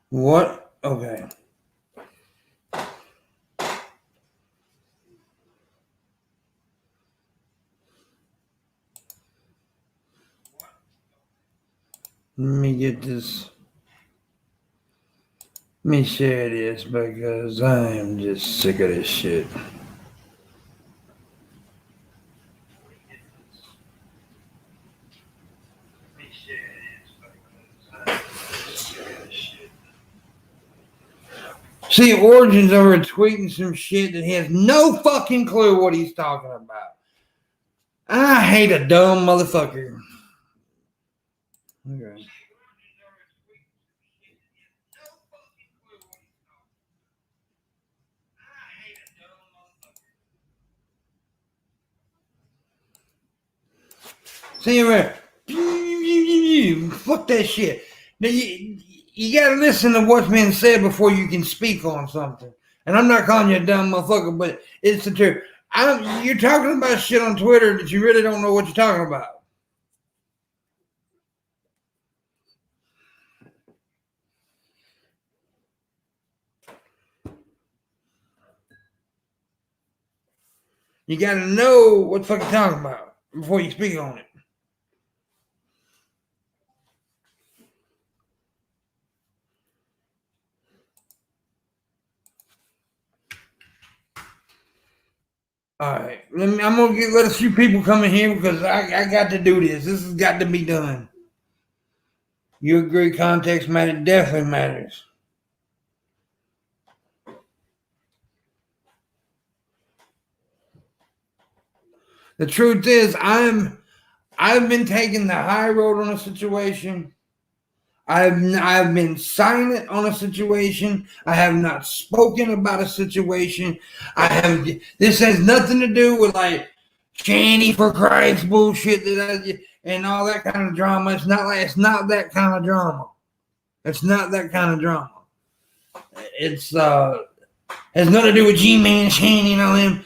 What? Okay. Let me get this. Let me share this because I am just sick of this shit. See, Origin's over tweeting some shit that he has no fucking clue what he's talking about. I hate a dumb motherfucker. Okay. See, fuck that shit. Now you gotta listen to what's been said before you can speak on something. And I'm not calling you a dumb motherfucker, but it's the truth. You're talking about shit on Twitter that you really don't know what you're talking about. You gotta know what the fuck you're talking about before you speak on it. All right, I'm gonna let a few people come in here because I got to do this. This has got to be done. You agree? Context matters. Definitely matters. The truth is, I've been taking the high road on a situation. I've been silent on a situation. I have not spoken about a situation. This has nothing to do with like Shanny for Christ bullshit and all that kind of drama. It's not that kind of drama. It's not that kind of drama. It's has nothing to do with G-Man, Shanny, and all them.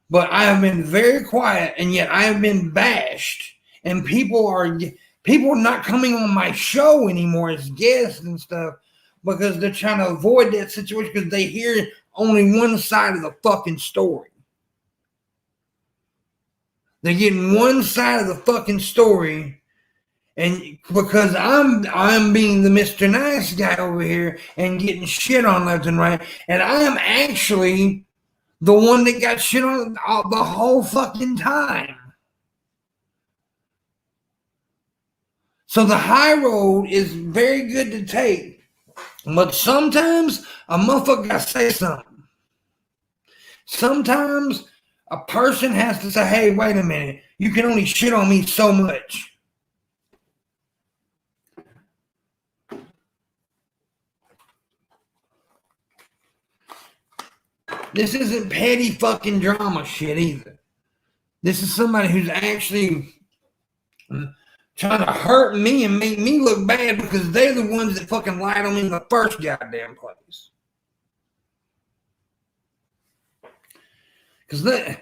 But I have been very quiet, and yet I have been bashed, and people are not coming on my show anymore as guests and stuff because they're trying to avoid that situation because they hear only one side of the fucking story. They're getting one side of the fucking story, and because I'm being the Mr. Nice guy over here and getting shit on left and right, and I am actually the one that got shit on the whole fucking time. So the high road is very good to take, but sometimes a motherfucker gotta say something. Sometimes a person has to say, hey, wait a minute, you can only shit on me so much. This isn't petty fucking drama shit either. This is somebody who's actually trying to hurt me and make me look bad because they're the ones that fucking lied on me in the first goddamn place. Because a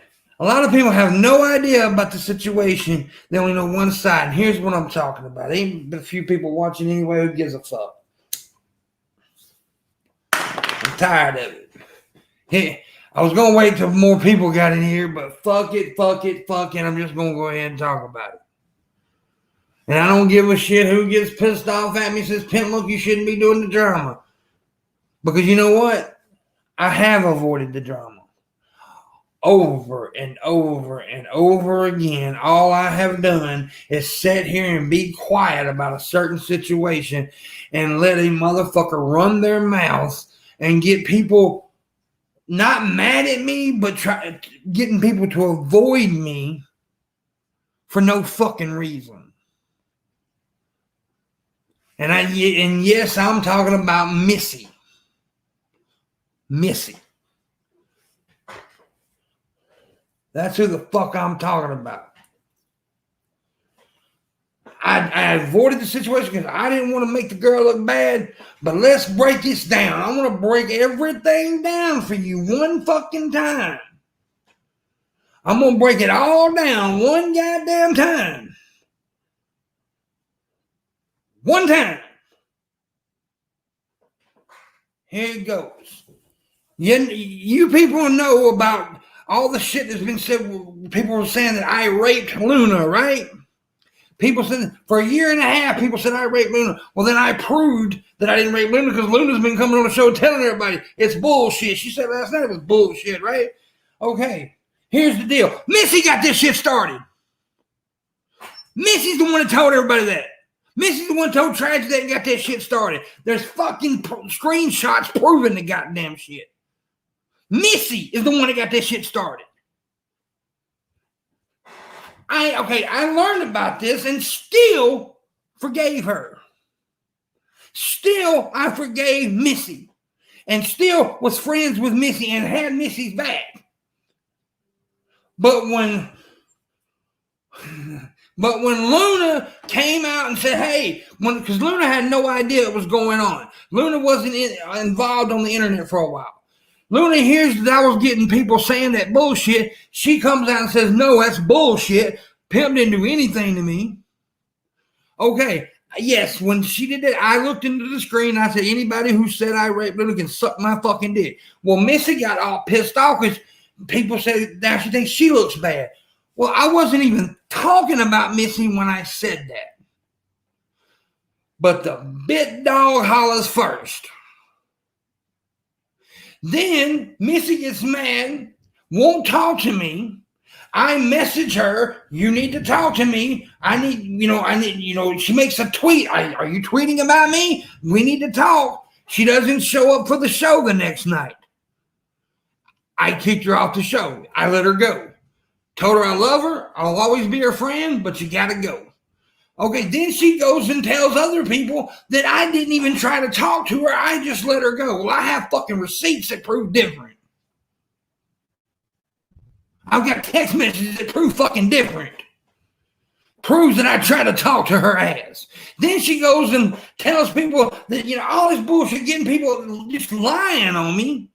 lot of people have no idea about the situation. They only know one side. And here's what I'm talking about. Ain't a few people watching anyway. Who gives a fuck? I'm tired of it. Hey, I was going to wait till more people got in here, but fuck it. I'm just going to go ahead and talk about it. And I don't give a shit who gets pissed off at me and says, Pimpmunk, you shouldn't be doing the drama. Because you know what? I have avoided the drama. Over and over and over again. All I have done is sit here and be quiet about a certain situation and let a motherfucker run their mouth and get people not mad at me, but getting people to avoid me for no fucking reason. And yes, I'm talking about Missy. That's who the fuck I'm talking about. I avoided the situation because I didn't want to make the girl look bad, but let's break this down. I want to break everything down for you one fucking time. I'm going to break it all down one goddamn time. One time. Here it goes. You people know about all the shit that's been said. People were saying that I raped Luna, right? People said for a year and a half, people said I raped Luna. Well, then I proved that I didn't rape Luna because Luna's been coming on the show telling everybody it's bullshit. She said last night it was bullshit, right? Okay, here's the deal. Missy got this shit started. Missy's the one that told everybody that. Missy's the one that told Tragedy that and got that shit started. There's fucking screenshots proving the goddamn shit. Missy is the one that got that shit started. I learned about this and still forgave her. Still, I forgave Missy. And still was friends with Missy and had Missy's back. But when Luna came out and said, hey, because Luna had no idea what was going on. Luna wasn't involved on the internet for a while. Luna hears that I was getting people saying that bullshit. She comes out and says, no, that's bullshit. Pimp didn't do anything to me. Okay, yes, when she did that, I looked into the screen and I said, anybody who said I raped Luna can suck my fucking dick. Well, Missy got all pissed off because people said now she thinks she looks bad. Well, I wasn't even talking about Missy when I said that. But the bit dog hollers first. Then Missy gets mad, won't talk to me. I message her, you need to talk to me. She makes a tweet. Are you tweeting about me? We need to talk. She doesn't show up for the show the next night. I kicked her off the show. I let her go. Told her I love her. I'll always be her friend, but you gotta go. Okay, then she goes and tells other people that I didn't even try to talk to her. I just let her go. Well, I have fucking receipts that prove different. I've got text messages that prove fucking different. Proves that I tried to talk to her ass. Then she goes and tells people that, all this bullshit, getting people just lying on me.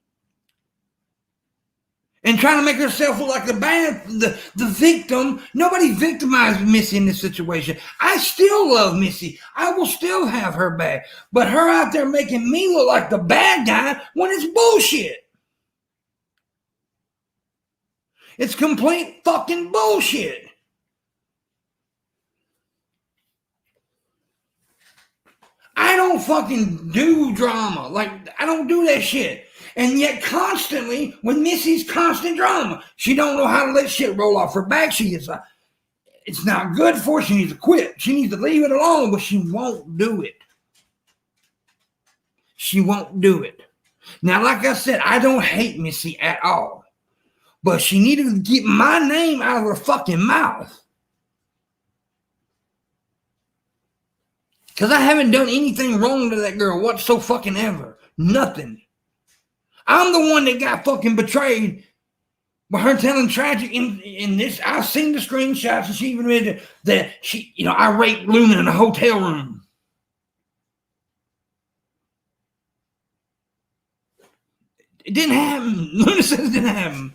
And trying to make herself look like the victim. Nobody victimized Missy in this situation. I still love Missy. I will still have her back. But her out there making me look like the bad guy when it's bullshit. It's complete fucking bullshit. I don't fucking do drama. Like, I don't do that shit. And yet constantly, with Missy's constant drama, she don't know how to let shit roll off her back. It's not good for her. She needs to quit. She needs to leave it alone, but she won't do it. She won't do it. Now, like I said, I don't hate Missy at all. But she needed to get my name out of her fucking mouth. Because I haven't done anything wrong to that girl whatsoever. Nothing. I'm the one that got fucking betrayed by her telling Tragic in this. I've seen the screenshots, and she even admitted that I raped Luna in a hotel room. It didn't happen. Luna says it didn't happen.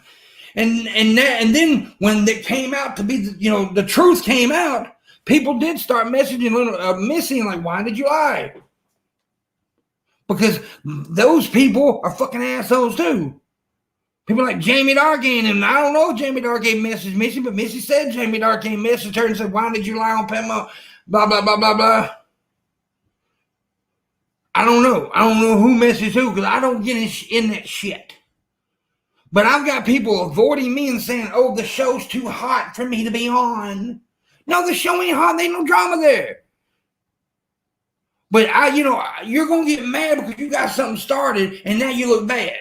And then when it came out to be, the truth came out, people did start messaging Missy and like, why did you lie? Because those people are fucking assholes too. People like Jamie Dargane, and I don't know if Jamie Dargane messaged Missy, but Missy said Jamie Dargane messaged her and said, why did you lie on Pimpmunk? Blah, blah, blah, blah, blah. I don't know. I don't know who messaged who because I don't get in that shit. But I've got people avoiding me and saying, oh, the show's too hot for me to be on. No, the show ain't hot. There ain't no drama there. But you're going to get mad because you got something started and now you look bad.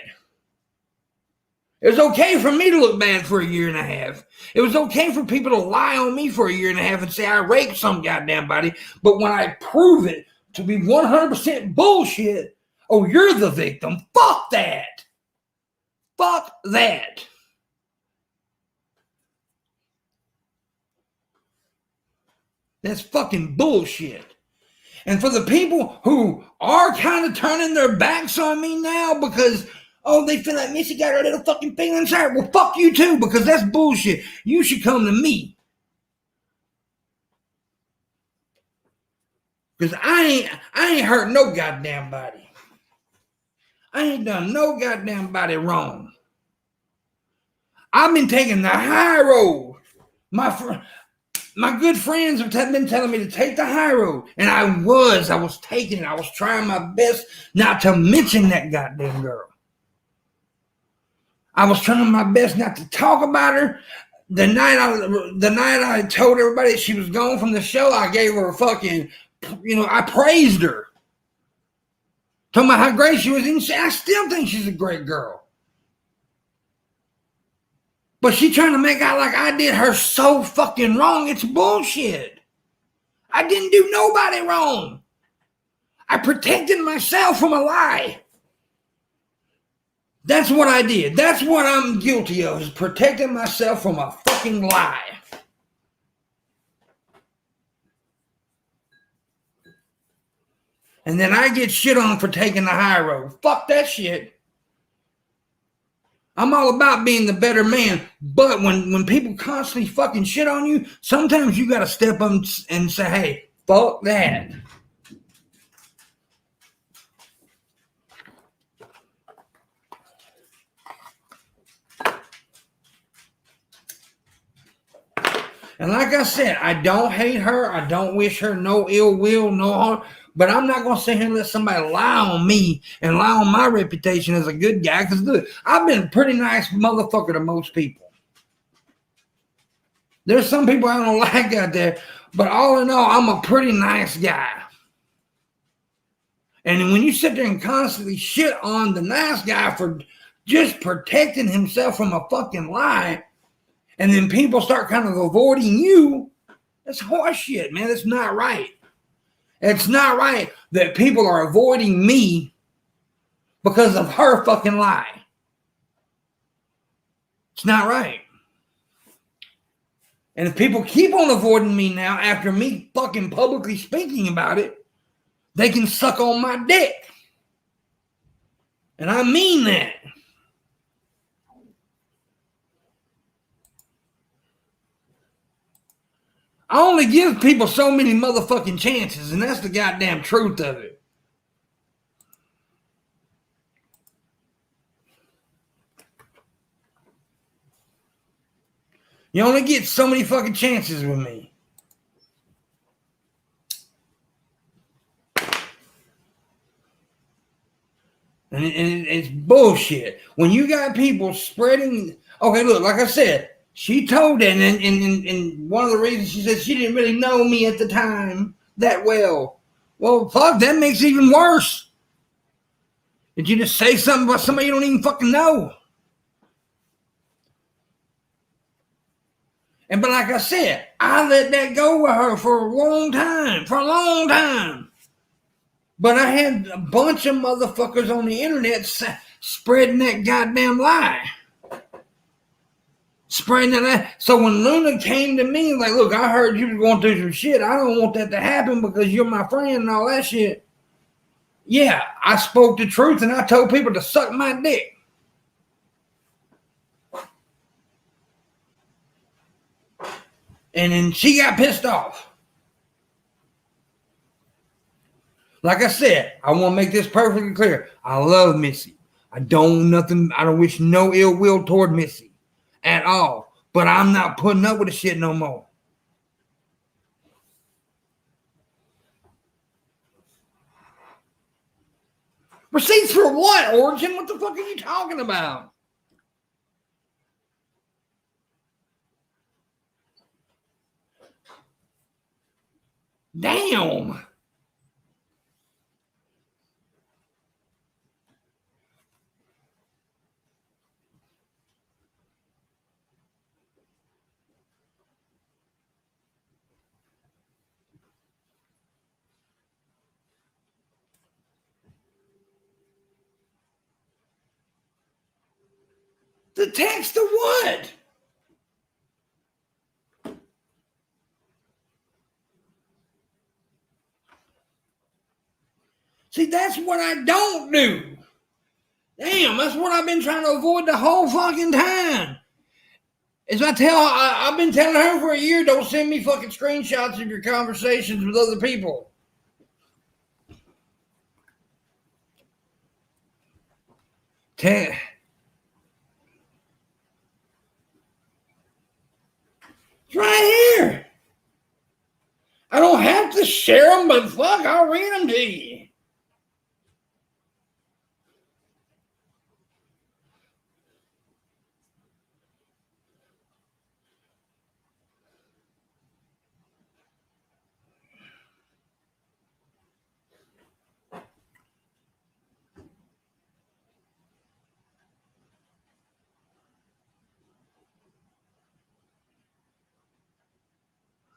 It was okay for me to look bad for a year and a half. It was okay for people to lie on me for a year and a half and say I raped some goddamn body. But when I prove it to be 100% bullshit, oh, you're the victim. Fuck that. Fuck that. That's fucking bullshit. And for the people who are kind of turning their backs on me now because, they feel like Missy got her little fucking feelings hurt. Well, fuck you too, because that's bullshit. You should come to me. Because I ain't hurt no goddamn body. I ain't done no goddamn body wrong. I've been taking the high road. My good friends have been telling me to take the high road. And I was taking it. I was trying my best not to mention that goddamn girl. I was trying my best not to talk about her. The night I told everybody she was gone from the show, I gave her a fucking, I praised her. Talking about how great she was. And I still think she's a great girl. But she trying to make out like I did her so fucking wrong. It's bullshit. I didn't do nobody wrong. I protected myself from a lie. That's what I did. That's what I'm guilty of, is protecting myself from a fucking lie. And then I get shit on for taking the high road. Fuck that shit. I'm all about being the better man. But when people constantly fucking shit on you, sometimes you got to step up and say, hey, fuck that. And like I said, I don't hate her. I don't wish her no ill will, no harm. But I'm not going to sit here and let somebody lie on me and lie on my reputation as a good guy. Because look, I've been a pretty nice motherfucker to most people. There's some people I don't like out there. But all in all, I'm a pretty nice guy. And when you sit there and constantly shit on the nice guy for just protecting himself from a fucking lie, and then people start kind of avoiding you, that's horseshit, man. That's not right. It's not right that people are avoiding me because of her fucking lie. It's not right. And if people keep on avoiding me now after me fucking publicly speaking about it, they can suck on my dick. And I mean that. I only give people so many motherfucking chances, and that's the goddamn truth of it. You only get so many fucking chances with me. And it's bullshit. When you got people spreading... Okay, look, like I said, she told that, and one of the reasons she said she didn't really know me at the time that well. Well, fuck, that makes it even worse. Did you just say something about somebody you don't even fucking know? But like I said, I let that go with her for a long time. But I had a bunch of motherfuckers on the internet spreading that goddamn lie. Spreading that lie. So when Luna came to me, like, look, I heard you were going through some shit. I don't want that to happen because you're my friend and all that shit. Yeah, I spoke the truth and I told people to suck my dick. And then she got pissed off. Like I said, I want to make this perfectly clear. I love Missy. I don't wish no ill will toward Missy at all. But I'm not putting up with the shit no more. Receipts for what, Origin? What the fuck are you talking about? Damn. The text of what? See, that's what I don't do. Damn, that's what I've been trying to avoid the whole fucking time. I've been telling her for a year, don't send me fucking screenshots of your conversations with other people. It's right here. I don't have to share them, but fuck, I'll read them to you.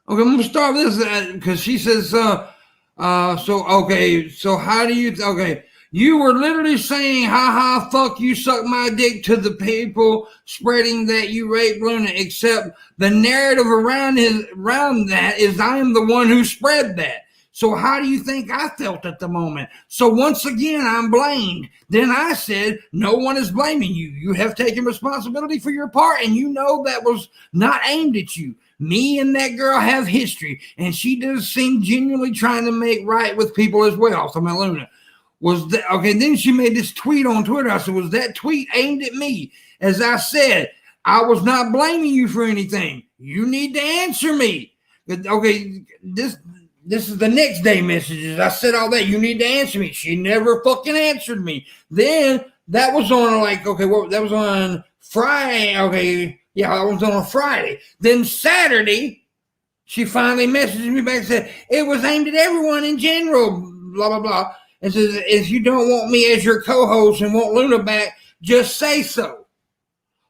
Okay, I'm gonna start with this because she says, so how do you, you were literally saying, ha, fuck you, suck my dick to the people spreading that you raped Luna, except the narrative around that is I am the one who spread that. So how do you think I felt at the moment? So once again, I'm blamed. Then I said, no one is blaming you. You have taken responsibility for your part, and you know that was not aimed at you. Me and that girl have history, and she does seem genuinely trying to make right with people as well. So my Luna. Was that okay? Then she made this tweet on Twitter. I said, was that tweet aimed at me? As I said, I was not blaming you for anything. You need to answer me. Okay, this is the next day messages. I said all that. You need to answer me. She never fucking answered me. Then that was on that was on Friday. Okay, yeah, that was on a Friday. Then Saturday, she finally messaged me back and said, it was aimed at everyone in general, blah, blah, blah. And says, if you don't want me as your co-host and want Luna back, just say so.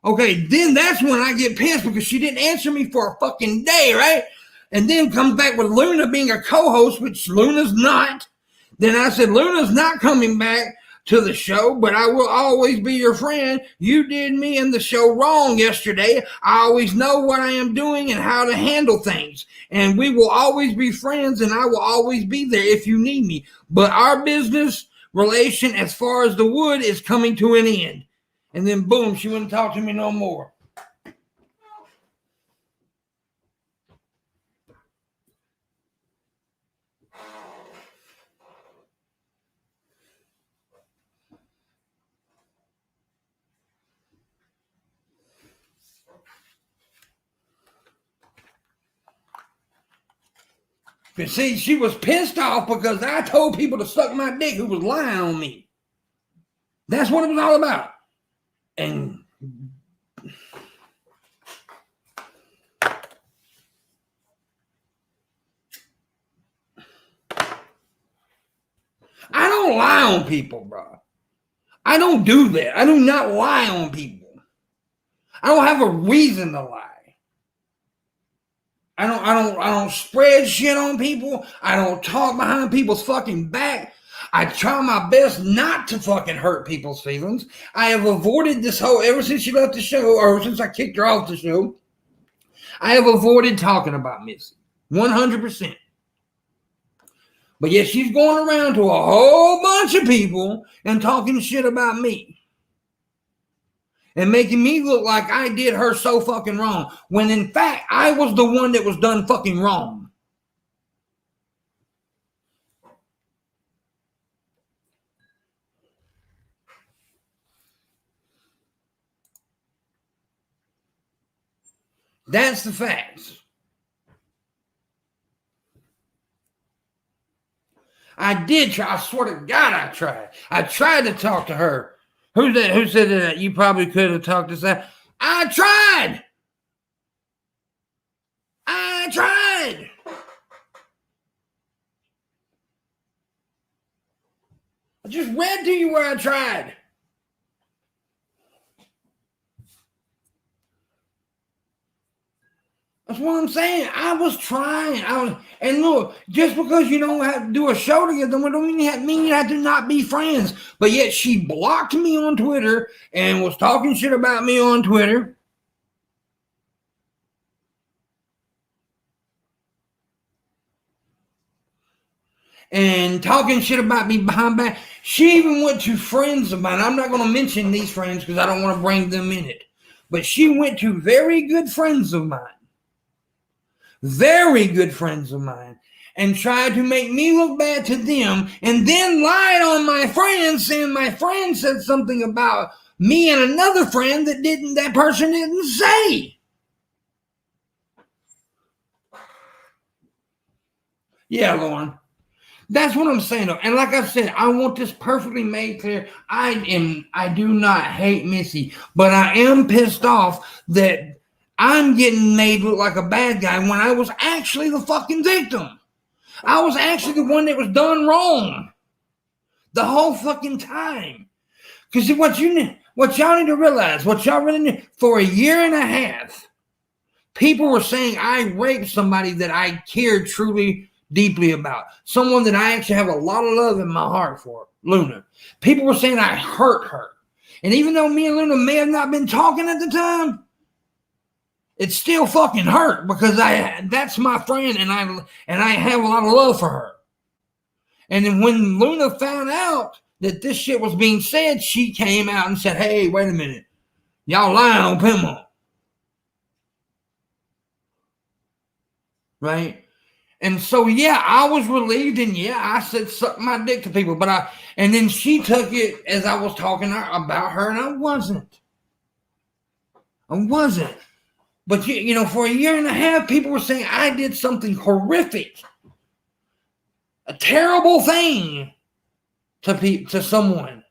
Okay, then that's when I get pissed because she didn't answer me for a fucking day, right? And then comes back with Luna being a co-host, which Luna's not. Then I said, Luna's not coming back to the show, but I will always be your friend. You did me and the show wrong yesterday. I always know what I am doing and how to handle things. And we will always be friends, and I will always be there if you need me. But our business relation as far as the wood is coming to an end. And then boom, she wouldn't talk to me no more. But see, she was pissed off because I told people to suck my dick who was lying on me. That's what it was all about. And I don't lie on people, bro. I don't do that. I do not lie on people. I don't have a reason to lie. I don't spread shit on people. I don't talk behind people's fucking back. I try my best not to fucking hurt people's feelings. I have avoided this whole, ever since she left the show, or since I kicked her off the show, I have avoided talking about Missy. 100%. But yet she's going around to a whole bunch of people and talking shit about me. And making me look like I did her so fucking wrong. When in fact, I was the one that was done fucking wrong. That's the facts. I did try. I swear to God I tried. I tried to talk to her. Who's that? Who said that? You probably could have talked to that. I tried. I just read to you where I tried. That's what I'm saying. I was trying. And look, just because you don't have to do a show together, don't mean you have to not be friends. But yet she blocked me on Twitter and was talking shit about me on Twitter. And talking shit about me behind back. She even went to friends of mine. I'm not going to mention these friends because I don't want to bring them in it. But she went to very good friends of mine. Very good friends of mine, and tried to make me look bad to them, and then lied on my friends, saying my friend said something about me and another friend that person didn't say. Yeah, Lauren. That's what I'm saying, though. And like I said, I want this perfectly made clear. I do not hate Missy, but I am pissed off that I'm getting made look like a bad guy when I was actually the fucking victim. I was actually the one that was done wrong the whole fucking time. Because what y'all need to realize, what y'all really need, for a year and a half, people were saying I raped somebody that I cared truly deeply about. Someone that I actually have a lot of love in my heart for, Luna. People were saying I hurt her. And even though me and Luna may have not been talking at the time, it still fucking hurt because that's my friend and I have a lot of love for her. And then when Luna found out that this shit was being said, she came out and said, hey, wait a minute. Y'all lying on Pimpmunk. Right? And so, yeah, I was relieved, and yeah, I said suck my dick to people, and then she took it as I was talking about her, and I wasn't. But, you know, for a year and a half, people were saying I did something horrific, a terrible thing to someone.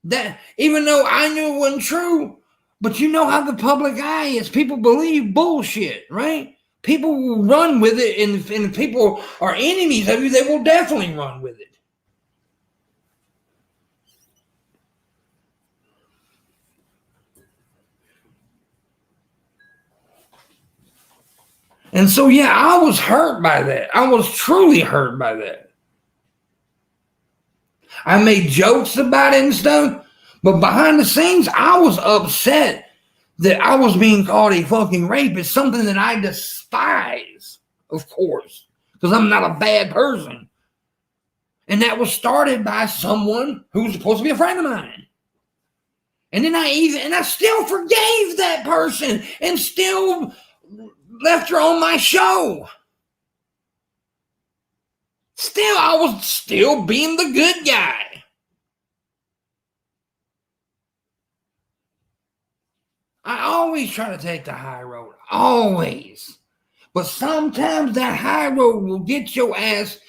That, even though I knew it wasn't true, but you know how the public eye is. People believe bullshit, right? People will run with it, and if people are enemies of you, they will definitely run with it. And so, yeah, I was hurt by that. I was truly hurt by that. I made jokes about it and stuff, but behind the scenes, I was upset that I was being called a fucking rapist, something that I despise, of course, because I'm not a bad person. And that was started by someone who was supposed to be a friend of mine. And then I still forgave that person and still left her on my show. Still, I was still being the good guy. I always try to take the high road. Always. But sometimes that high road will get your ass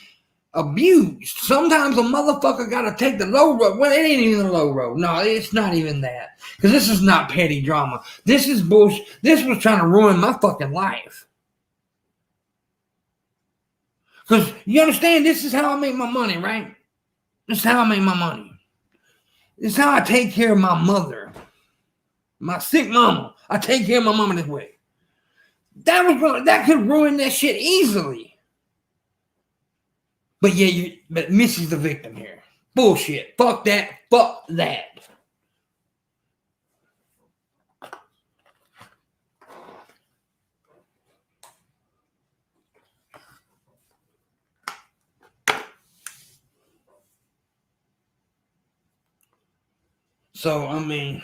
abused. Sometimes a motherfucker got to take the low road. Well, it ain't even the low road. No, it's not even that. Because this is not petty drama. This is bullshit. This was trying to ruin my fucking life. Because you understand, this is how I make my money, right? This is how I make my money. This is how I take care of my mother. My sick mama. I take care of my mama this way. That could ruin that shit easily. But yeah, but Missy's the victim here. Bullshit. Fuck that. Fuck that. So, I mean,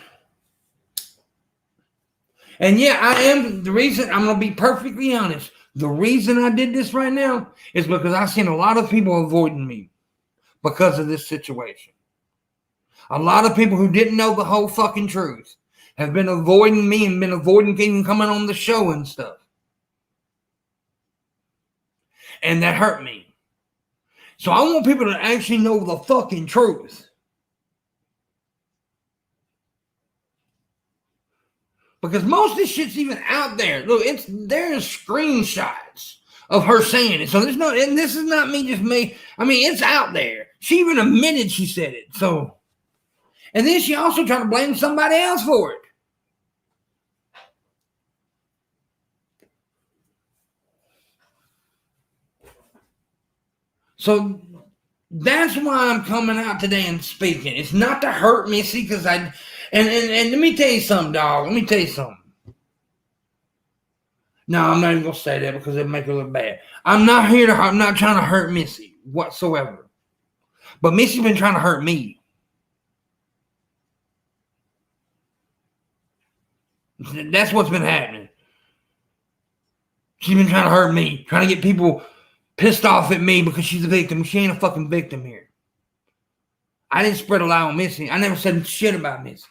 and yeah, I am, the reason, I'm going to be perfectly honest, the reason I did this right now is because I've seen a lot of people avoiding me because of this situation. A lot of people who didn't know the whole fucking truth have been avoiding me and been avoiding even coming on the show and stuff. And that hurt me. So I want people to actually know the fucking truth. Because most of this shit's even out there. Look, there's screenshots of her saying it. So there's no, and this is not me just me. I mean, it's out there. She even admitted she said it. So, and then she also tried to blame somebody else for it. So that's why I'm coming out today and speaking. It's not to hurt Missy, because and let me tell you something, dog. Let me tell you something. No, I'm not even gonna say that because it'll make her look bad. I'm not trying to hurt Missy whatsoever. But Missy's been trying to hurt me. That's what's been happening. She's been trying to hurt me, trying to get people pissed off at me because she's a victim. She ain't a fucking victim here. I didn't spread a lie on Missy. I never said shit about Missy.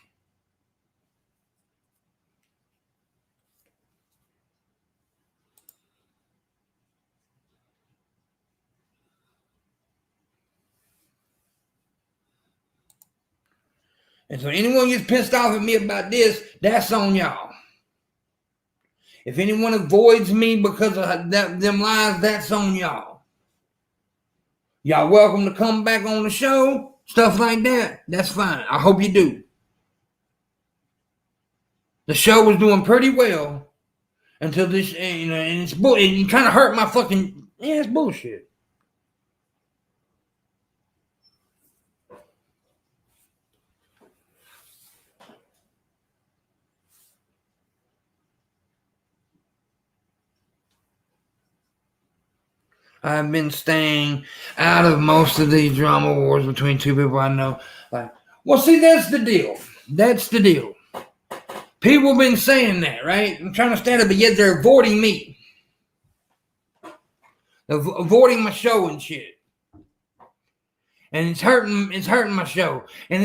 And so anyone gets pissed off at me about this, that's on y'all. If anyone avoids me because of them lies, that's on y'all. Y'all welcome to come back on the show, stuff like that. That's fine. I hope you do. The show was doing pretty well until this, and it's bull. And you kind of hurt my fucking. Yeah, it's bullshit. I've been staying out of most of these drama wars between two people I know. Like, well, see, that's the deal. That's the deal. People have been saying that, right? I'm trying to stand up, but yet they're avoiding me. They're avoiding my show and shit. And it's hurting my show. And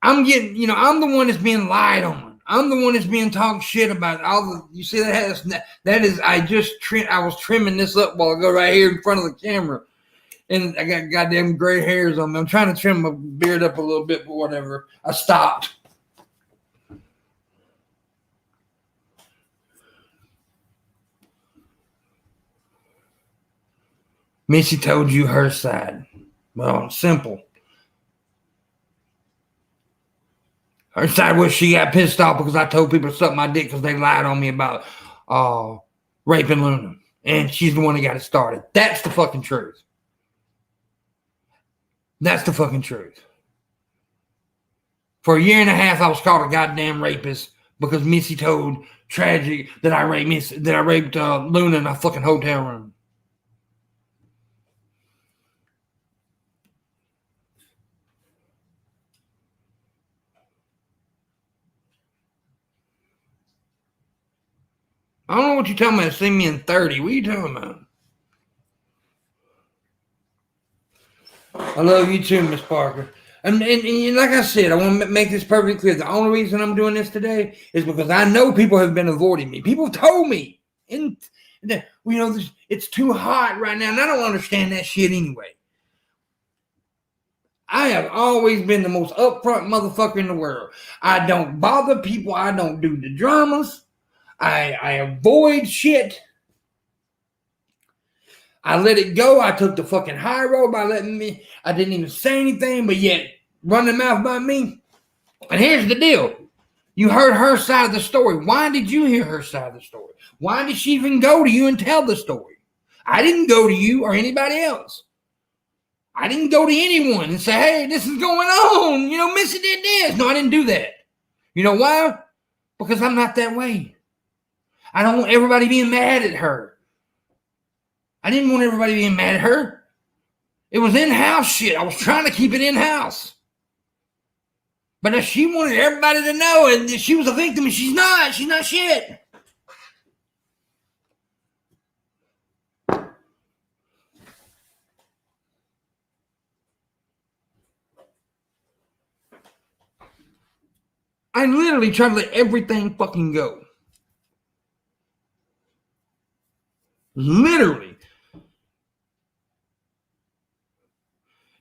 I'm the one that's being lied on. I'm the one that's being talked shit about. You see that is, I was trimming this up while ago right here in front of the camera. And I got goddamn gray hairs on me. I'm trying to trim my beard up a little bit, but whatever. I stopped. Missy told you her side. Well, simple. Her side was she got pissed off because I told people to suck my dick because they lied on me about raping Luna. And she's the one that got it started. That's the fucking truth. That's the fucking truth. For a year and a half, I was called a goddamn rapist because Missy told Tragic that I raped Luna in a fucking hotel room. I don't know what you're talking about. See me in 30. What are you talking about? I love you too, Miss Parker. And like I said, I want to make this perfectly clear. The only reason I'm doing this today is because I know people have been avoiding me. People told me, it's too hot right now, and I don't understand that shit anyway. I have always been the most upfront motherfucker in the world. I don't bother people. I don't do the dramas. I avoid shit. I let it go. I took the fucking high road by I didn't even say anything, but yet run the mouth by me. And here's the deal. You heard her side of the story. Why did you hear her side of the story? Why did she even go to you and tell the story? I didn't go to you or anybody else. I didn't go to anyone and say, hey, this is going on. Missy did this. No, I didn't do that. You know why? Because I'm not that way. I don't want everybody being mad at her. I didn't want everybody being mad at her. It was in-house shit. I was trying to keep it in-house. But if she wanted everybody to know and she was a victim, and she's not shit. I literally tried to let everything fucking go. Literally.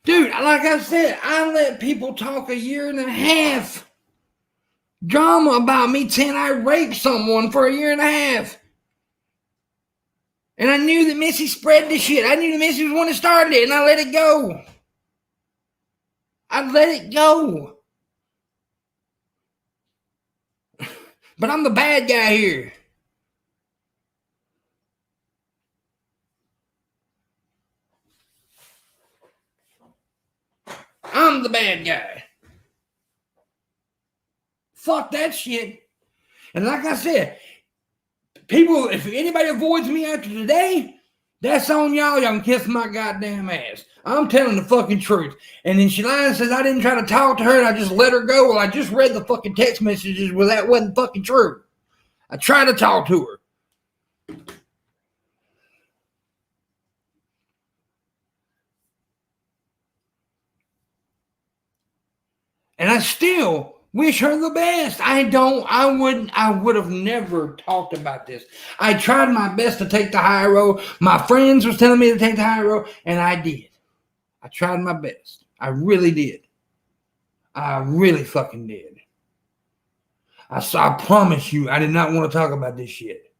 Dude, like I said, I let people talk a year and a half. Drama about me saying I raped someone for a year and a half. And I knew that Missy spread this shit. I knew that Missy was the one that started it, and I let it go. I let it go. But I'm the bad guy here. I'm the bad guy. Fuck that shit. And like I said, people, if anybody avoids me after today, that's on y'all. Y'all can kiss my goddamn ass. I'm telling the fucking truth. And then she lies and says I didn't try to talk to her and I just let her go. Well, I just read the fucking text messages where that wasn't fucking true. I tried to talk to her. And I still wish her the best. I would have never talked about this. I tried my best to take the high road. My friends was telling me to take the high road, and I did. I tried my best. I really did. I really fucking did. I promise you, I did not want to talk about this shit.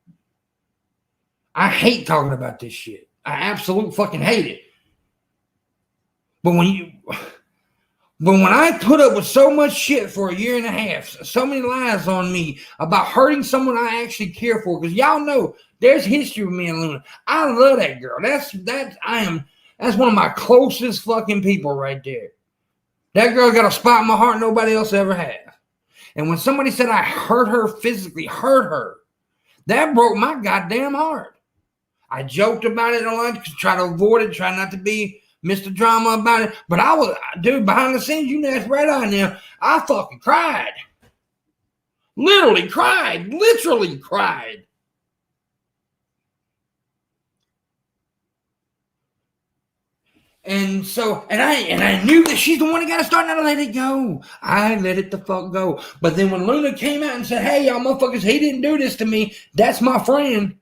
I hate talking about this shit. I absolutely fucking hate it. But when I put up with so much shit for a year and a half, so many lies on me about hurting someone I actually care for, because y'all know there's history with me and Luna. I love that girl. That's one of my closest fucking people right there. That girl got a spot in my heart nobody else ever had. And when somebody said I hurt her physically, that broke my goddamn heart. I joked about it a lot, try to avoid it, try not to be Mr. Drama about it. But I was, dude, behind the scenes, you know that's right on there. I fucking cried. Literally cried. And so, and I knew that she's the one that got to start, and I let it go. I let it the fuck go. But then when Luna came out and said, hey, y'all motherfuckers, he didn't do this to me. That's my friend.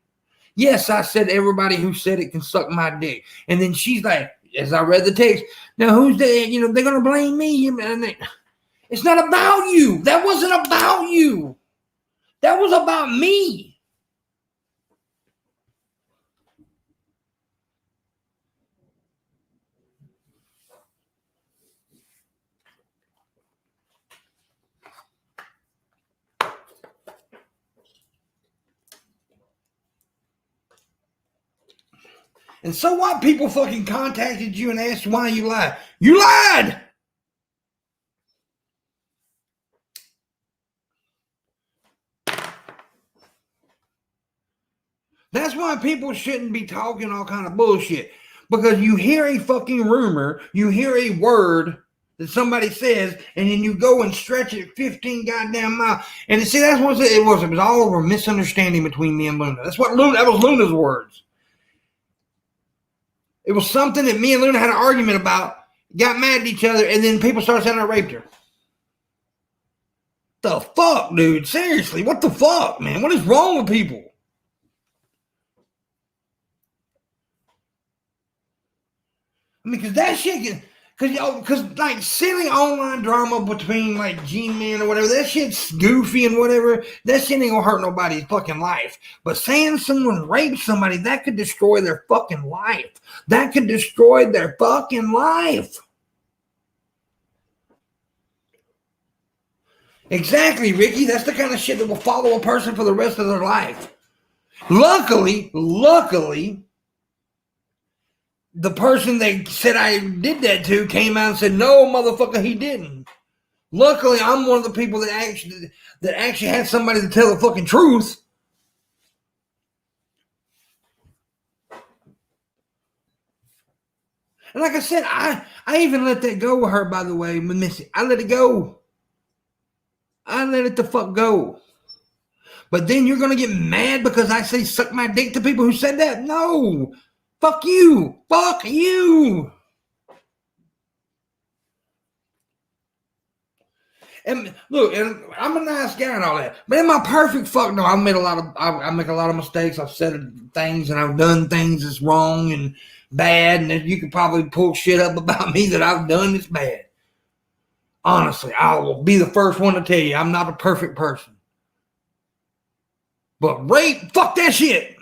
Yes, I said everybody who said it can suck my dick. And then she's like, as I read the text, now who's that? You know, they're going to blame me. It's not about you. That wasn't about you. That was about me. And so what? People fucking contacted you and asked why you lied. You lied! That's why people shouldn't be talking all kind of bullshit. Because you hear a fucking rumor, you hear a word that somebody says, and then you go and stretch it 15 goddamn miles. And see, that's what it was. It was all over a misunderstanding between me and Luna. That was Luna's words. It was something that me and Luna had an argument about, got mad at each other, and then people started saying I raped her. The fuck, dude? Seriously, what the fuck, man? What is wrong with people? I mean, because that shit can, because like silly online drama between like G-Men or whatever, that shit's goofy and whatever. That shit ain't gonna hurt nobody's fucking life. But saying someone raped somebody, that could destroy their fucking life. That could destroy their fucking life. Exactly, Ricky. That's the kind of shit that will follow a person for the rest of their life. Luckily, the person they said I did that to came out and said, no, motherfucker, he didn't. Luckily, I'm one of the people that actually had somebody to tell the fucking truth. And like I said, I even let that go with her, by the way, Missy. I let it go. I let it the fuck go. But then you're going to get mad because I say suck my dick to people who said that? No. Fuck you. Fuck you. And look, and I'm a nice guy and all that, but am I perfect? Fuck no. I make a lot of mistakes. I've said things and I've done things that's wrong and bad, and you could probably pull shit up about me that I've done that's bad. Honestly, I will be the first one to tell you I'm not a perfect person. But rape, fuck that shit.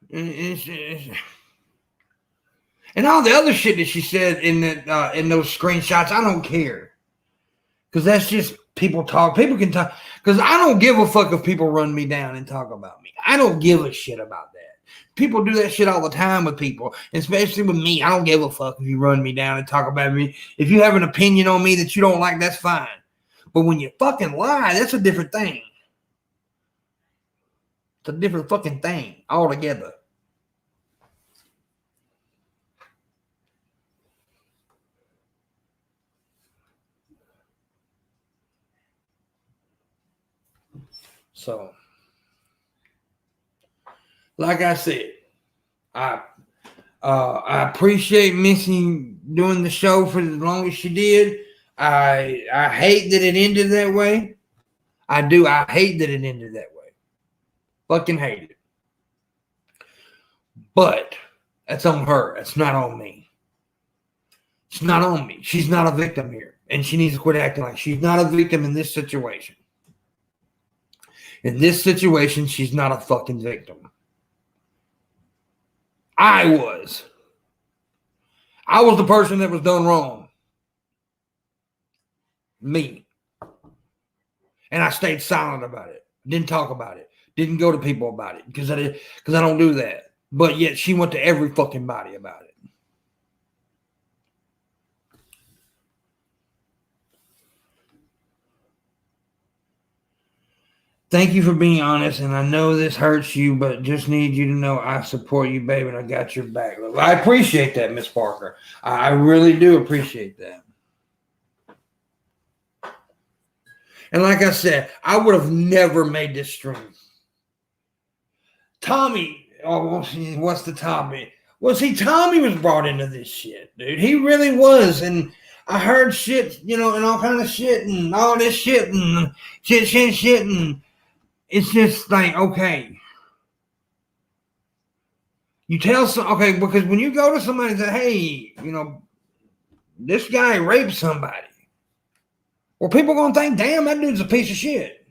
And all the other shit that she said in those screenshots, I don't care. Because that's just people talk. People can talk. Because I don't give a fuck if people run me down and talk about me. I don't give a shit about that. People do that shit all the time with people, especially with me. I don't give a fuck if you run me down and talk about me. If you have an opinion on me that you don't like, that's fine. But when you fucking lie, that's a different thing. It's a different fucking thing altogether. So, like I said, I appreciate Missy doing the show for as long as she did. I hate that it ended that way. I do. I hate that it ended that way. Fucking hate it. But that's on her. It's not on me. It's not on me. She's not a victim here. And she needs to quit acting like she's not a victim in this situation. In this situation, she's not a fucking victim. I was the person that was done wrong. Me. And I stayed silent about it. Didn't talk about it. Didn't go to people about it because I don't do that. But yet she went to every fucking body about it. Thank you for being honest, and I know this hurts you, but just need you to know I support you, baby, and I got your back. I appreciate that, Miss Parker. I really do appreciate that. And like I said, I would have never made this stream. Tommy, what's the Tommy? Well, see, Tommy was brought into this shit, dude. He really was, and I heard shit, and all kind of shit, and all this shit, and shit, and it's just like, okay. You tell okay, because when you go to somebody and say, hey, this guy raped somebody, well, people are going to think, damn, that dude's a piece of shit.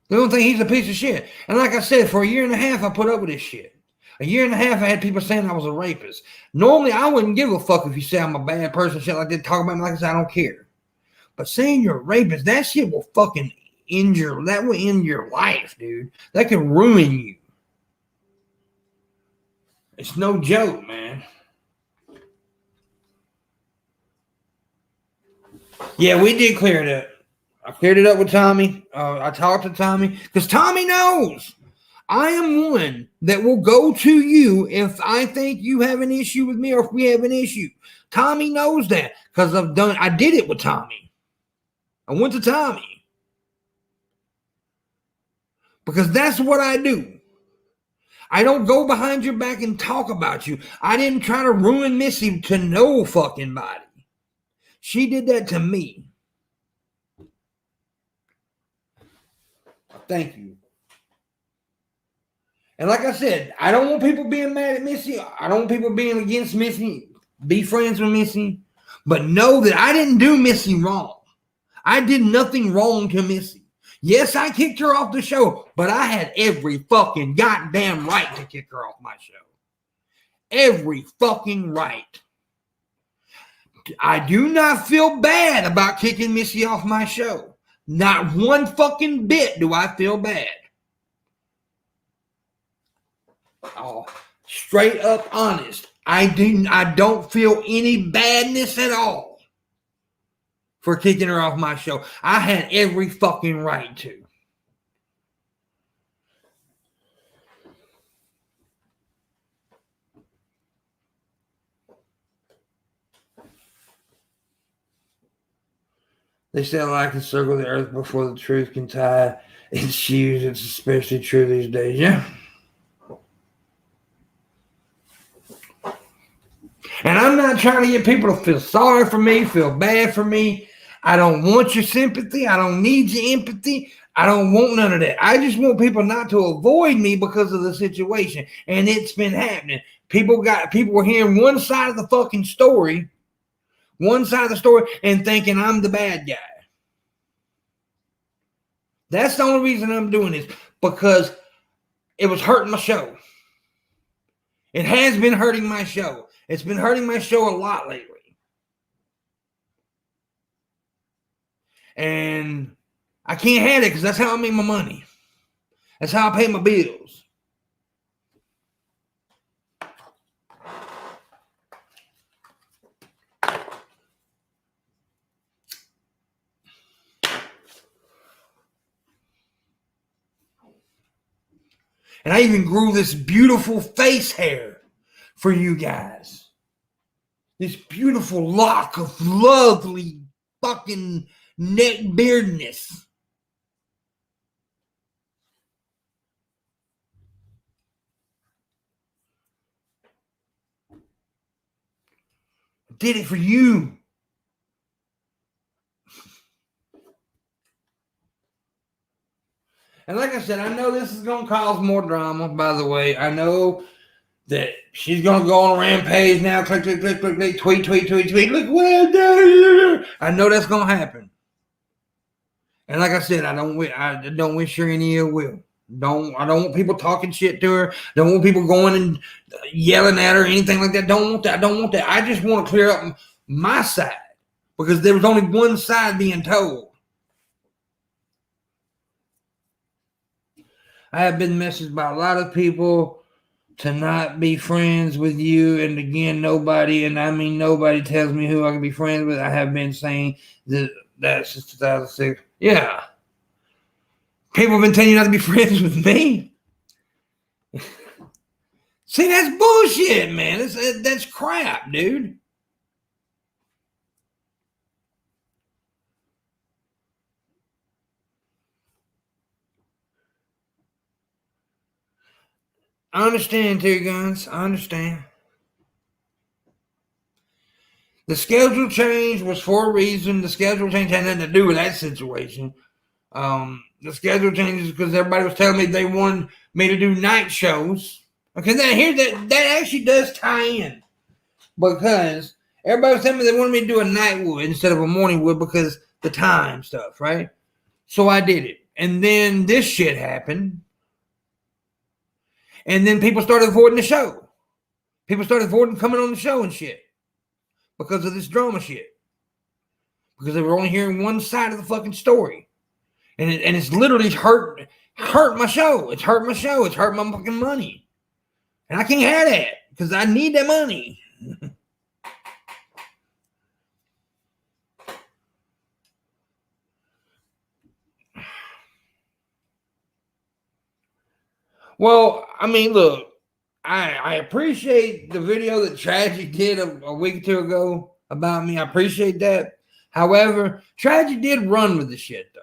They don't think he's a piece of shit. And like I said, for a year and a half, I put up with this shit. A year and a half, I had people saying I was a rapist. Normally, I wouldn't give a fuck if you say I'm a bad person, shit like that. Talk about me like I said, I don't care. But saying you're a rapist, that shit will fucking end your life, dude. That can ruin you. It's no joke, man. Yeah, we did clear it up. I cleared it up with Tommy. I talked to Tommy because Tommy knows I am one that will go to you if I think you have an issue with me or if we have an issue. Tommy knows that because I did it with Tommy. I went to Tommy because that's what I do. I don't go behind your back and talk about you. I didn't try to ruin Missy to no fucking body. She did that to me. Thank you. And like I said, I don't want people being mad at Missy. I don't want people being against Missy. Be friends with Missy. But know that I didn't do Missy wrong. I did nothing wrong to Missy. Yes, I kicked her off the show, but I had every fucking goddamn right to kick her off my show. Every fucking right. I do not feel bad about kicking Missy off my show. Not one fucking bit do I feel bad. Oh, straight up honest. I don't feel any badness at all for kicking her off my show. I had every fucking right to. They say like to circle the earth before the truth can tie its shoes. It's especially true these days. Yeah. And I'm not trying to get people to feel sorry for me, feel bad for me. I don't want your sympathy. I don't need your empathy. I don't want none of that. I just want people not to avoid me because of the situation. And it's been happening. People were hearing one side of the fucking story, and thinking I'm the bad guy. That's the only reason I'm doing this, because it was hurting my show. It has been hurting my show. It's been hurting my show a lot lately. And I can't have it because that's how I make my money. That's how I pay my bills. And I even grew this beautiful face hair for you guys. This beautiful lock of lovely fucking neck beardness. Did it for you. And like I said, I know this is going to cause more drama, by the way. I know that she's going to go on a rampage now. Click, click, click, click, click, tweet, tweet, tweet, tweet. Look, well, I know that's going to happen. And like I said, I don't wish her any ill will. I don't want people talking shit to her. Don't want people going and yelling at her or anything like that. Don't want that. I don't want that. I just want to clear up my side because there was only one side being told. I have been messaged by a lot of people to not be friends with you. And again, nobody, and I mean nobody tells me who I can be friends with. I have been saying that since 2006. Yeah. People have been telling you not to be friends with me. See, that's bullshit, man. That's crap, dude. I understand, Two Guns. I understand. The schedule change was for a reason. The schedule change had nothing to do with that situation. The schedule changes because everybody was telling me they wanted me to do night shows. Okay, now here that actually does tie in because everybody was telling me they wanted me to do a night wood instead of a morning wood because the time stuff, right? So I did it, and then this shit happened. And then people started avoiding the show. People started avoiding coming on the show and shit because of this drama shit. Because they were only hearing one side of the fucking story. And it's literally hurt my show. It's hurt my show. It's hurt my fucking money. And I can't have that because I need that money. Well, I mean, look, I appreciate the video that Tragic did a week or two ago about me. I appreciate that. However, Tragic did run with the shit, though.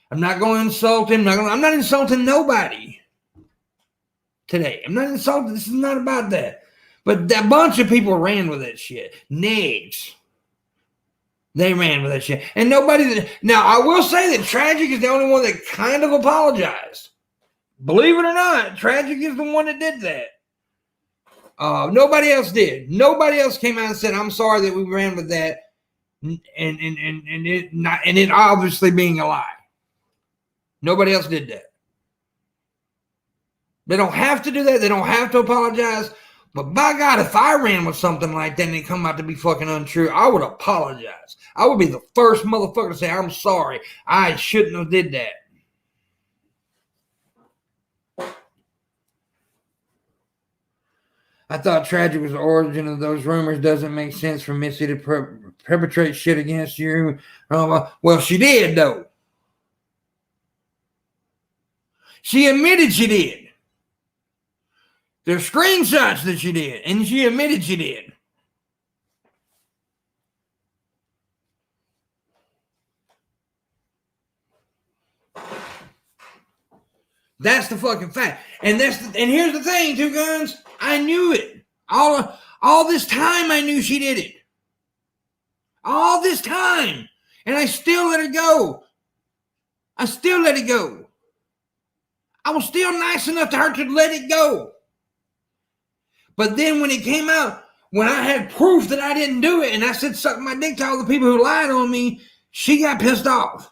I'm not going to insult him. I'm not insulting nobody today. I'm not insulting. This is not about that. But a bunch of people ran with that shit. Negs. They ran with that shit. And nobody... Now, I will say that Tragic is the only one that kind of apologized. Believe it or not, Tragic is the one that did that. Nobody else did. Nobody else came out and said, I'm sorry that we ran with that. And it obviously being a lie. Nobody else did that. They don't have to do that. They don't have to apologize. But by God, if I ran with something like that and it come out to be fucking untrue, I would apologize. I would be the first motherfucker to say, I'm sorry. I shouldn't have did that. I thought Tragic was the origin of those rumors. Doesn't make sense for Missy to perpetrate shit against you. Well, she did, though. She admitted she did. There's screenshots that she did, and she admitted she did. That's the fucking fact. And here's the thing, Two Guns. I knew it. All this time I knew she did it. All this time. And I still let it go. I still let it go. I was still nice enough to her to let it go. But then when it came out, when I had proof that I didn't do it, and I said suck my dick to all the people who lied on me, she got pissed off.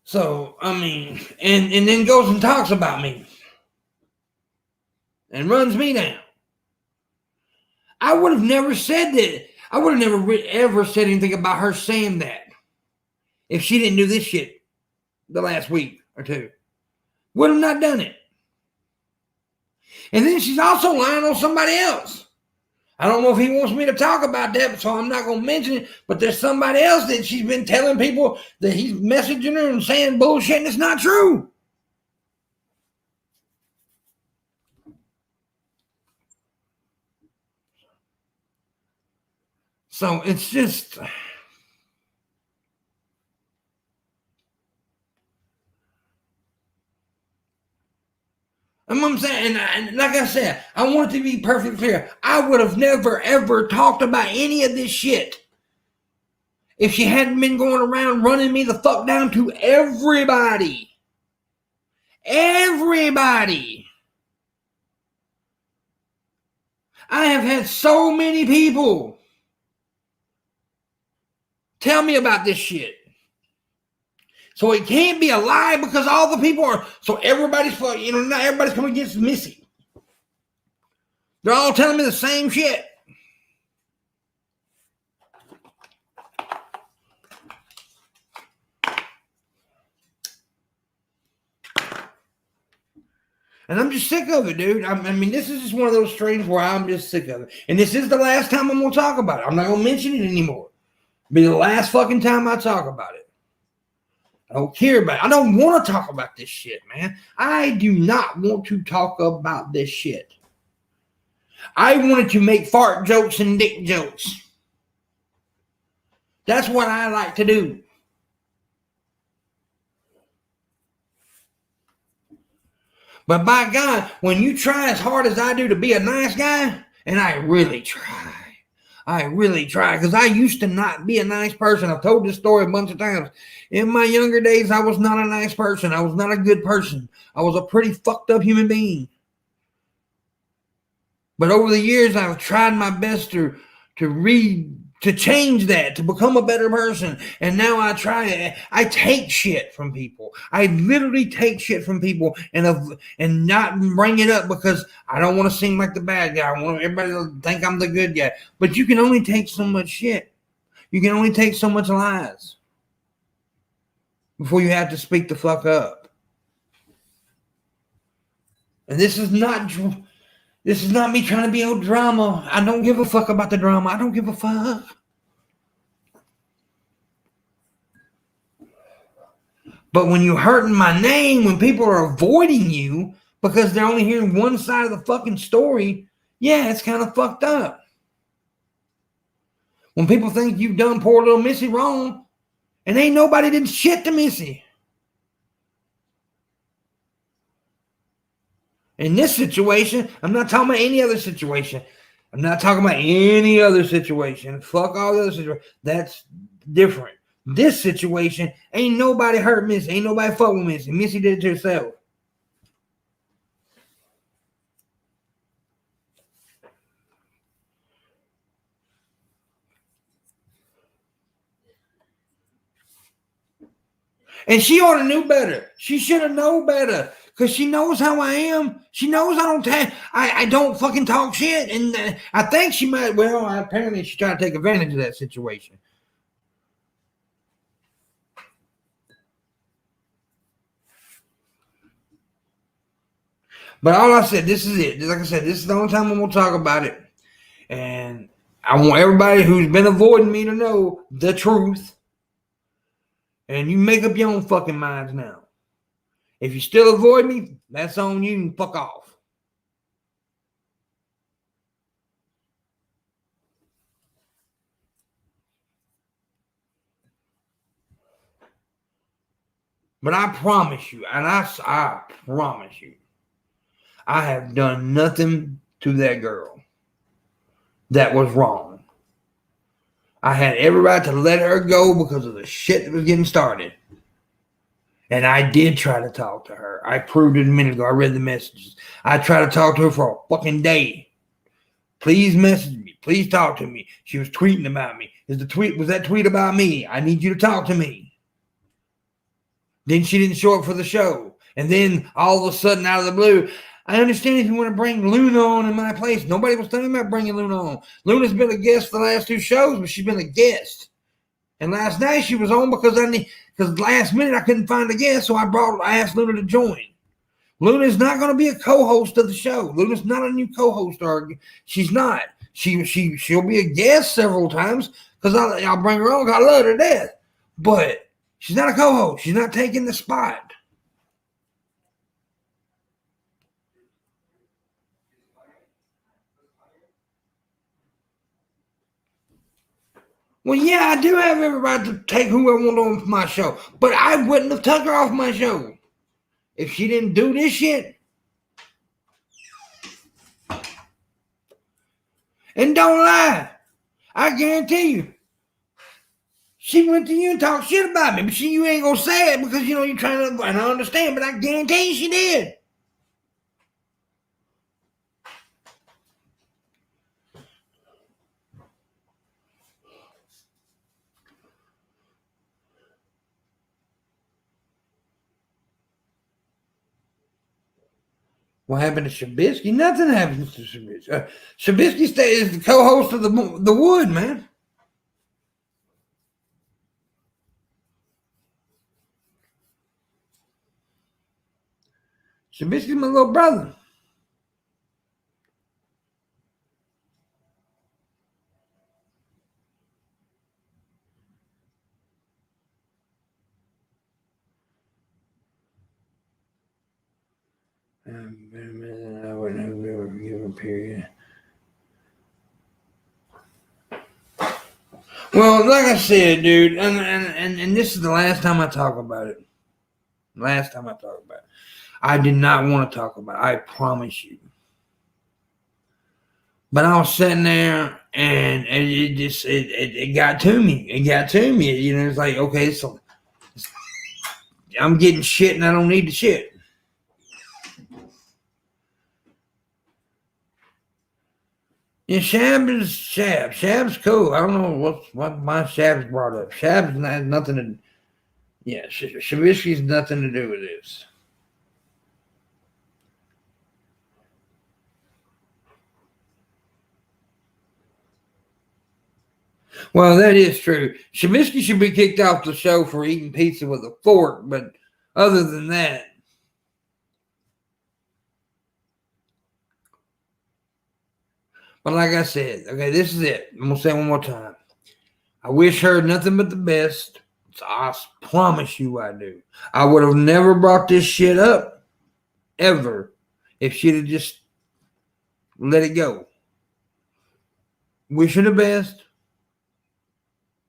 So, I mean, and then goes and talks about me. And runs me down. I would have never said that. I would have never ever said anything about her saying that if she didn't do this shit the last week or two. Would have not done it. And then she's also lying on somebody else. I don't know if he wants me to talk about that, so I'm not going to mention it. But there's somebody else that she's been telling people that he's messaging her and saying bullshit, and it's not true. So it's just, I'm saying, and like I said, I want it to be perfectly clear. I would have never, ever talked about any of this shit if she hadn't been going around running me the fuck down to everybody. Everybody. I have had so many people tell me about this shit. So it can't be a lie because all the people are, so everybody's, not everybody's coming against Missy. They're all telling me the same shit. And I'm just sick of it, dude. I mean, this is just one of those streams where I'm just sick of it. And this is the last time I'm going to talk about it. I'm not going to mention it anymore. It'll be the last fucking time I talk about it. I don't care about it. I don't want to talk about this shit, man. I do not want to talk about this shit. I wanted to make fart jokes and dick jokes. That's what I like to do. But by God, when you try as hard as I do to be a nice guy, and I really try, because I used to not be a nice person. I've told this story a bunch of times. In my younger days, I was not a nice person. I was not a good person. I was a pretty fucked up human being. But over the years, I've tried my best to change that, to become a better person. And now I try it. I take shit from people. I literally take shit from people and not bring it up because I don't want to seem like the bad guy. I want everybody to think I'm the good guy. But you can only take so much shit. You can only take so much lies before you have to speak the fuck up. And this is not me trying to be old drama. I don't give a fuck about the drama. I don't give a fuck. But when you're hurting my name, when people are avoiding you because they're only hearing one side of the fucking story, yeah, it's kind of fucked up. When people think you've done poor little Missy wrong, and ain't nobody did shit to Missy. In this situation, I'm not talking about any other situation. I'm not talking about any other situation. Fuck all the other situations. That's different. This situation, ain't nobody hurt Missy. Ain't nobody fuck with Missy. Missy did it to herself. And she ought to know better. She should have known better. Because she knows how I am. She knows I don't fucking talk shit. And I think she might, apparently she tried to take advantage of that situation. But all I said, this is it. Like I said, this is the only time I'm going to talk about it. And I want everybody who's been avoiding me to know the truth. And you make up your own fucking minds now. If you still avoid me, that's on you and fuck off. But I promise you, and I promise you, I have done nothing to that girl that was wrong. I had every right to let her go because of the shit that was getting started. And I did try to talk to her. I proved it a minute ago. I read the messages. I tried to talk to her for a fucking day. Please message me. Please talk to me. She was tweeting about me. Was that tweet about me? I need you to talk to me. Then she didn't show up for the show. And then all of a sudden, out of the blue, I understand if you want to bring Luna on in my place. Nobody was thinking about bringing Luna on. Luna's been a guest for the last 2 shows, but she's been a guest. And last night she was on because last minute I couldn't find a guest, so I asked Luna to join. Luna's not going to be a co-host of the show. Luna's not a new co-host. She's not. She'll be a guest several times because I'll bring her on because I love her to death. But she's not a co-host. She's not taking the spot. Well, yeah, I do have every right to take who I want on my show, but I wouldn't have took her off my show if she didn't do this shit. And don't lie. I guarantee you. She went to you and talked shit about me, but you ain't gonna say it because you're trying to, and I understand, but I guarantee you she did. What happened to Shabisky? Nothing happens to Shabisky. Shabisky is the co-host of the Wood, man. Shabisky's my little brother. I wouldn't have ever given a period. Well, like I said, dude, and this is the last time I talk about it. Last time I talk about it. I did not want to talk about it. I promise you. But I was sitting there, and it got to me. It got to me. It's like, okay, so I'm getting shit, and I don't need the shit. Yeah, Shab's cool. I don't know what my Shab's brought up. Shab's has nothing to. Yeah, Shabisky's nothing to do with this. Well, that is true. Shabisky should be kicked off the show for eating pizza with a fork, but other than that. But like I said, okay, this is it. I'm going to say it one more time. I wish her nothing but the best. So I promise you I do. I would have never brought this shit up, ever, if she'd have just let it go. Wish her the best.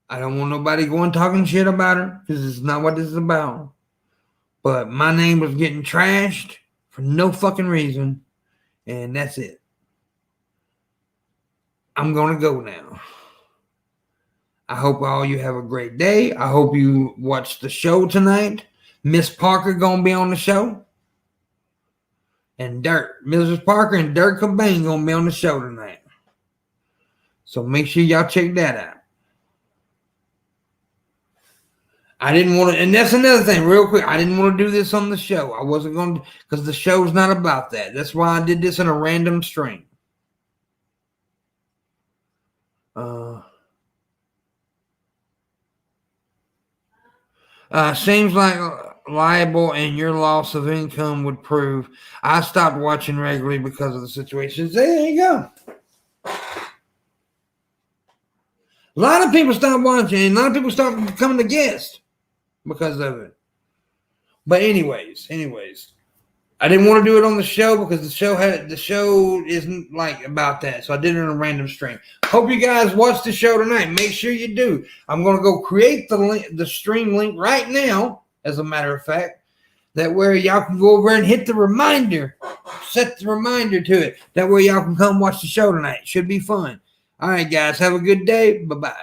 I don't want nobody going talking shit about her because it's not what this is about. But my name was getting trashed for no fucking reason. And that's it. I'm going to go now. I hope all you have a great day. I hope you watch the show tonight. Miss Parker going to be on the show. And Mrs. Parker and Dirk Cobain going to be on the show tonight. So make sure y'all check that out. I didn't want to, and that's another thing, real quick. I didn't want to do this on the show. I wasn't going to, because the show's not about that. That's why I did this in a random stream. Seems like liable and your loss of income would prove. I stopped watching regularly because of the situation. There you go. A lot of people stopped watching, and a lot of people stopped becoming the guest because of it. But anyways, I didn't want to do it on the show because the show isn't like about that. So I did it in a random stream. Hope you guys watch the show tonight. Make sure you do. I'm going to go create the stream link right now, as a matter of fact, that where y'all can go over and hit the reminder, set the reminder to it. That way y'all can come watch the show tonight. Should be fun. All right, guys, have a good day. Bye-bye.